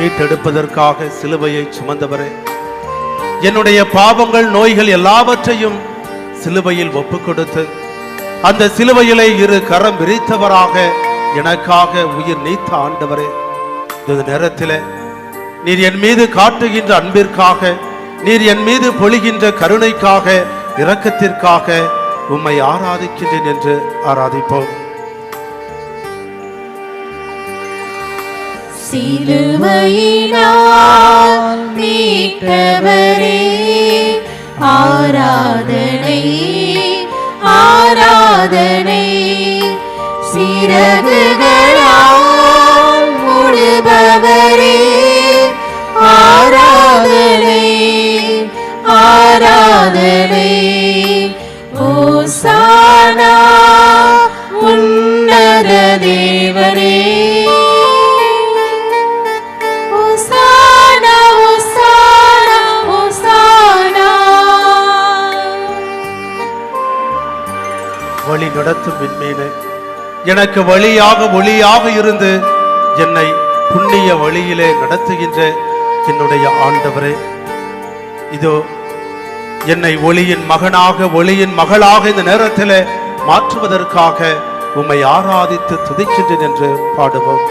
மீட்டெடுப்பதற்காக சிலுவையை சுமந்தவரே, என்னுடைய பாவங்கள் நோய்கள் எல்லாவற்றையும் சிலுவையில் ஒப்புக் கொடுத்து அந்த சிலுவையிலே இரு கரம் விரித்தவராக எனக்காக உயிர் நீத்த ஆண்டவரே, இந்த நேரத்தில் நீர் என் மீது காட்டுகின்ற அன்பிற்காக, நீர் என் மீது பொழிகின்ற கருணைக்காக, இரக்கத்திற்காக உம்மை ஆராதிக்கின்றேன் என்று ஆராதிப்போம். சிலுவையினால் மீட்டவரே, ஆராதனை ஆராதனை. சிறகுகளால் மூடுபவரே, ஆராதனை ஆராதனை. ஓசானா உன்னத தேவனே, ஓசானா ஓசானா ஓசானா. வழி நடத்தும் விண்மீனே, எனக்கு வழியாக ஒளியாக இருந்து என்னை புண்ணிய வழியிலே நடத்துகின்ற என்னுடைய ஆண்டவரே, இதோ என்னை ஒளியின் மகனாக ஒளியின் மகளாக இந்த நேரத்தில் மாற்றுவதற்காக உம்மை ஆராதித்து துதிக்கின்றேன் என்று பாடுவோம்.